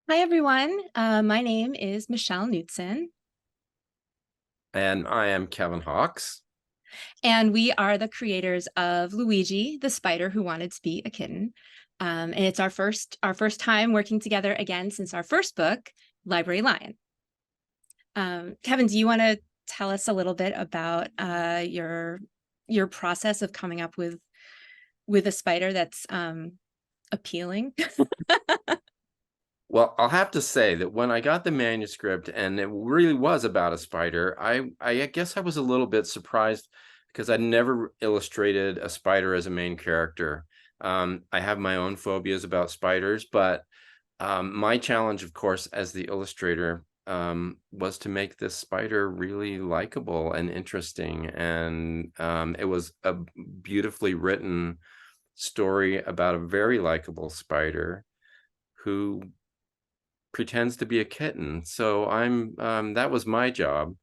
Hi, everyone. My name is Michelle Knudsen, And I am Kevin Hawks. and we are the creators of Luigi, the spider who wanted to be a kitten. And it's our first time working together again since our first book, Library Lion. Kevin, do you want to tell us a little bit about your process of coming up with a spider that's appealing? Well, I'll have to say that when I got the manuscript and it really was about a spider, I guess I was a little bit surprised because I'd never illustrated a spider as a main character. I have my own phobias about spiders, but my challenge, of course, as the illustrator, was to make this spider really likable and interesting. And it was a beautifully written story about a very likable spider who pretends to be a kitten. So that was my job.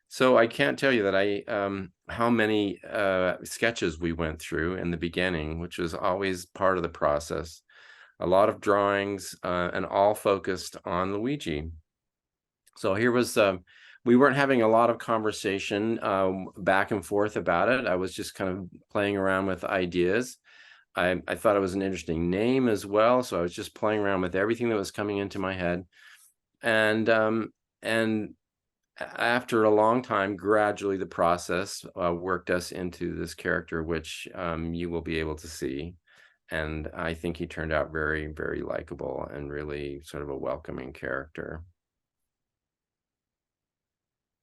So I can't tell you that how many sketches we went through in the beginning, which was always part of the process. A lot of drawings, and all focused on Luigi. So here was, we weren't having a lot of conversation back and forth about it. I was just kind of playing around with ideas. I thought it was an interesting name as well, so I was just playing around with everything that was coming into my head. And after a long time, gradually the process worked us into this character, which you will be able to see. And I think he turned out very, very likable and really sort of a welcoming character.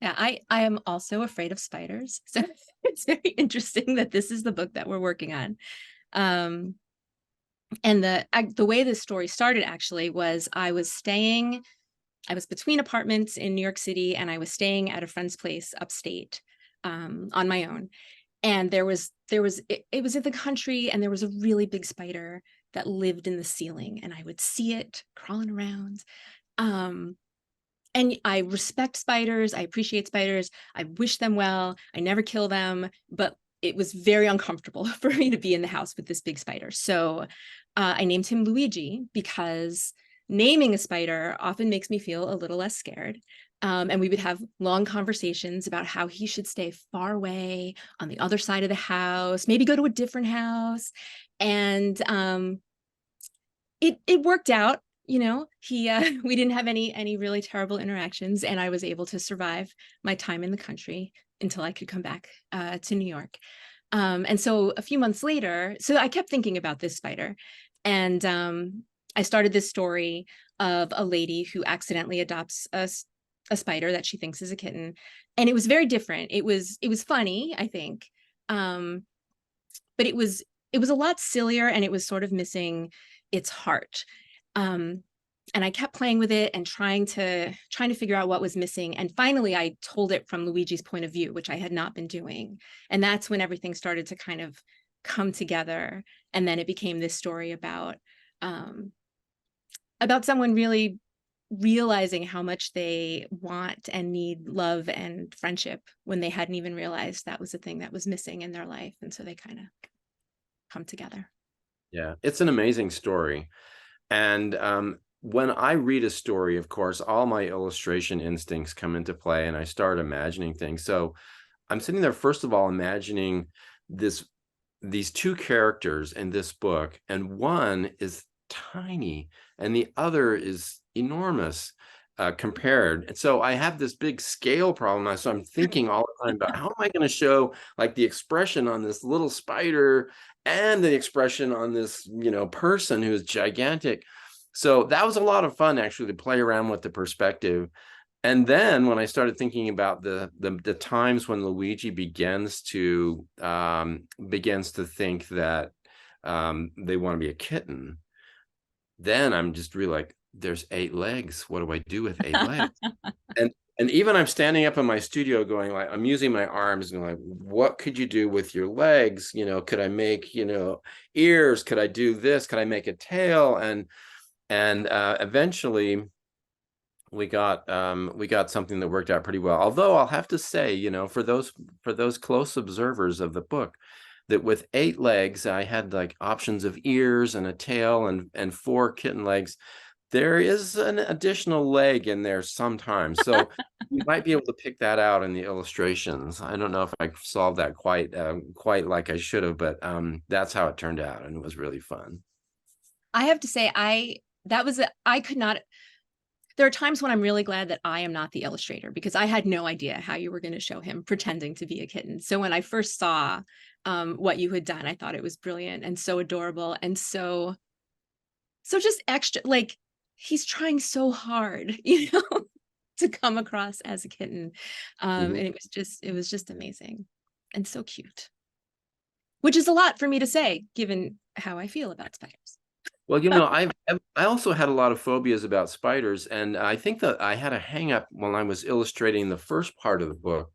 Yeah, I am also afraid of spiders. So it's very interesting that this is the book that we're working on. Um, and the way this story started actually was I was between apartments in New York City, and I was staying at a friend's place upstate, on my own. And it was in the country, and there was a really big spider that lived in the ceiling, and I would see it crawling around. Um, and I respect spiders. I appreciate spiders. I wish them well. I never kill them, but it was very uncomfortable for me to be in the house with this big spider. So I named him Luigi because naming a spider often makes me feel a little less scared. And we would have long conversations about how he should stay far away on the other side of the house, maybe go to a different house. And it worked out. He we didn't have any really terrible interactions, and I was able to survive my time in the country until I could come back to New York. And so a few months later, so I kept thinking about this spider, and I started this story of a lady who accidentally adopts a spider that she thinks is a kitten, and it was very different. It was funny, I think, um, but it was a lot sillier, and it was sort of missing its heart. Um, and I kept playing with it and trying to figure out what was missing. And finally, I told it from Luigi's point of view, which I had not been doing. And that's when everything started to kind of come together. And then it became this story um, about someone really realizing how much they want and need love and friendship when they hadn't even realized that was the thing that was missing in their life. And so they kind of come together. Yeah, it's an amazing story. And when I read a story, of course, all my illustration instincts come into play and I start imagining things. So I'm sitting there, first of all, imagining this these two characters in this book, and one is tiny and the other is enormous compared. And so I have this big scale problem. So I'm thinking all the time about how am I going to show like the expression on this little spider and the expression on this, person who's gigantic. So that was a lot of fun actually to play around with the perspective. And then when I started thinking about the times when Luigi begins to think that they want to be a kitten, then I'm just really like, there's 8 legs. What do I do with 8 legs? And even I'm standing up in my studio going like, I'm using my arms and like, what could you do with your legs? Could I make, ears? Could I do this? Could I make a tail? And eventually we got something that worked out pretty well. Although I'll have to say, for those close observers of the book, that with 8 legs, I had like options of ears and a tail and 4 kitten legs. There is an additional leg in there sometimes, so you might be able to pick that out in the illustrations. I don't know if I solved that quite like I should have, but that's how it turned out, and it was really fun. I have to say, I could not. There are times when I'm really glad that I am not the illustrator because I had no idea how you were going to show him pretending to be a kitten. So when I first saw what you had done, I thought it was brilliant and so adorable and so just extra, like he's trying so hard, to come across as a kitten. Mhm. And it was just amazing and so cute, which is a lot for me to say, given how I feel about spiders. Well, I also had a lot of phobias about spiders, and I think that I had a hang up when I was illustrating the first part of the book,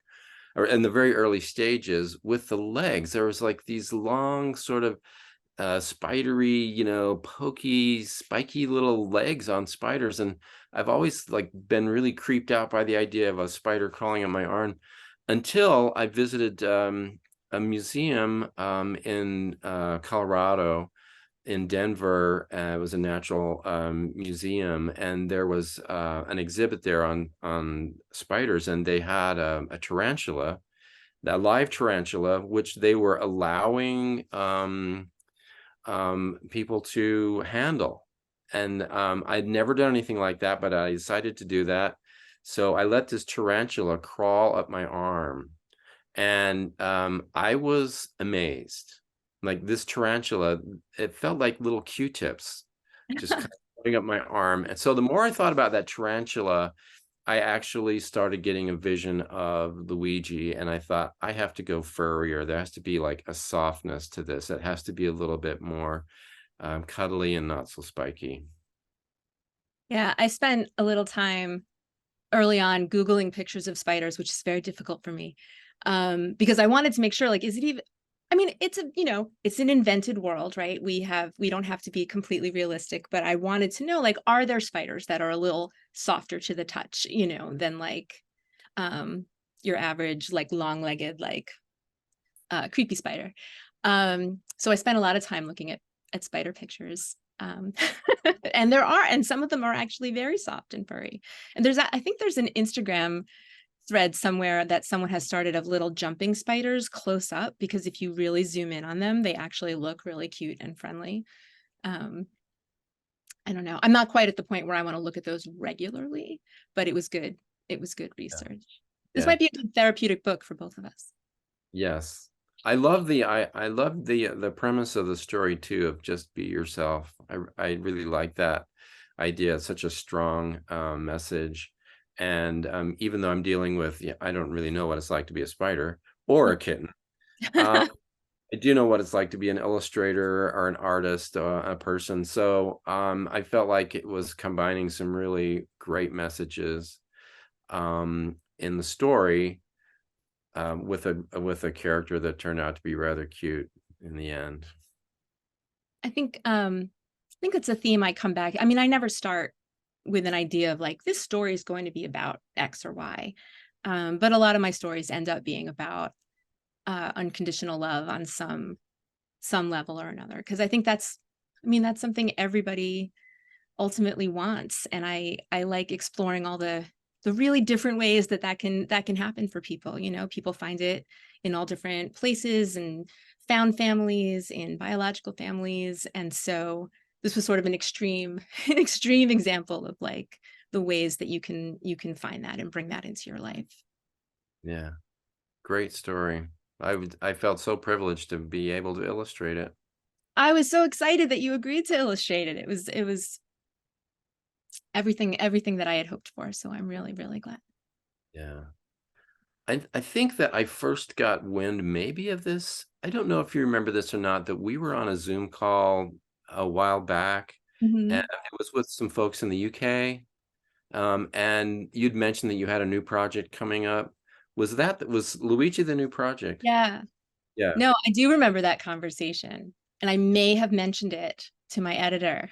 or in the very early stages with the legs. There was like these long sort of spidery, pokey, spiky little legs on spiders. And I've always like been really creeped out by the idea of a spider crawling on my arm until I visited a museum in Colorado, in Denver. It was a natural museum, and there was an exhibit there on spiders, and they had a tarantula, a live tarantula, which they were allowing people to handle. And I'd never done anything like that, but I decided to do that. So I let this tarantula crawl up my arm, and I was amazed. Like this tarantula, it felt like little Q-tips just kind of going up my arm. And so the more I thought about that tarantula, I actually started getting a vision of Luigi, and I thought, I have to go furrier. There has to be like a softness to this. It has to be a little bit more cuddly and not so spiky. Yeah, I spent a little time early on Googling pictures of spiders, which is very difficult for me. Because I wanted to make sure, like, is it even, I mean, it's an invented world, right? We don't have to be completely realistic, but I wanted to know, like, are there spiders that are a little softer to the touch, than like um your average, like long-legged, like creepy spider. So I spent a lot of time looking at spider pictures. And some of them are actually very soft and furry. And I think there's an Instagram thread somewhere that someone has started of little jumping spiders close up, because if you really zoom in on them, they actually look really cute and friendly. Um, I don't know. I'm not quite at the point where I want to look at those regularly, but it was good. It was good Yeah. research. This Yeah. might be a good therapeutic book for both of us. Yes. I love the premise of the story too, of just be yourself. I really like that idea. It's such a strong message. And even though I'm dealing with, yeah, I don't really know what it's like to be a spider or a kitten. Um, I do know what it's like to be an illustrator or an artist, a person. So I felt like it was combining some really great messages in the story, with a character that turned out to be rather cute in the end. I think it's a theme I come back. I mean, I never start with an idea of like this story is going to be about X or Y. But a lot of my stories end up being about unconditional love on some level or another. Because I mean, that's something everybody ultimately wants, and I like exploring all the really different ways that can happen for people. People find it in all different places, and found families, in biological families, and so this was sort of an extreme an extreme example of like the ways that you can find that and bring that into your life. Yeah, great story. I felt so privileged to be able to illustrate it. I was so excited that you agreed to illustrate it. It was everything that I had hoped for, so I'm really, really glad. Yeah. I think that I first got wind maybe of this. I don't know if you remember this or not, that we were on a Zoom call a while back, and Mhm. it was with some folks in the UK. And you'd mentioned that you had a new project coming up. Was Luigi the new project? Yeah. Yeah. No, I do remember that conversation, and I may have mentioned it to my editor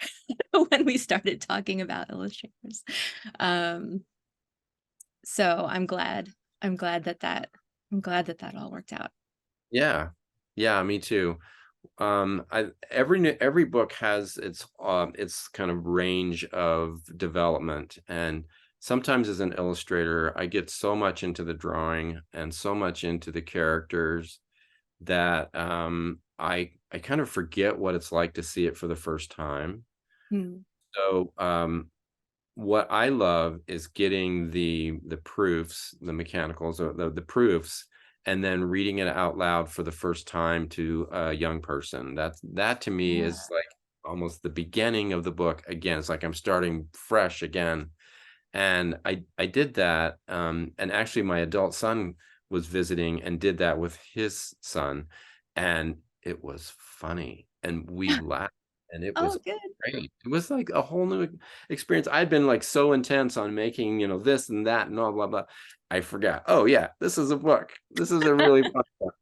when we started talking about illustrators. Um, so I'm glad that that all worked out. Yeah. Yeah, me too. Every book has its kind of range of development, and sometimes as an illustrator, I get so much into the drawing and so much into the characters that I kind of forget what it's like to see it for the first time. Hmm. So what I love is getting the proofs, the mechanicals, or the proofs, and then reading it out loud for the first time to a young person. That to me Yeah. is like almost the beginning of the book again. It's like I'm starting fresh again. And I did that, and actually my adult son was visiting and did that with his son, and it was funny, and we laughed, and it was Oh, good. great. It was like a whole new experience. I'd been like so intense on making, this and that and all blah blah. I forgot. Oh yeah, this is a book. This is a really fun book.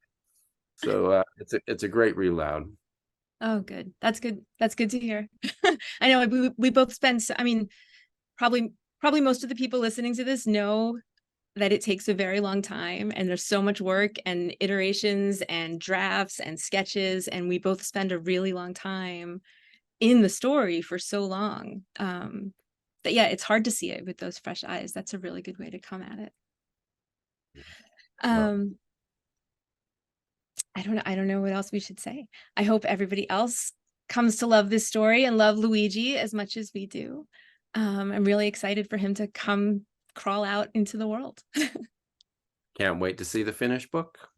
So it's a great reload. Oh, good. That's good. That's good to hear. I know we both spend, I mean, probably most of the people listening to this know that it takes a very long time and there's so much work and iterations and drafts and sketches, and we both spend a really long time in the story for so long. That yeah, it's hard to see it with those fresh eyes. That's a really good way to come at it. Well, Um, I don't know what else we should say. I hope everybody else comes to love this story and love Luigi as much as we do. I'm really excited for him to come crawl out into the world. can't wait to see the finished book.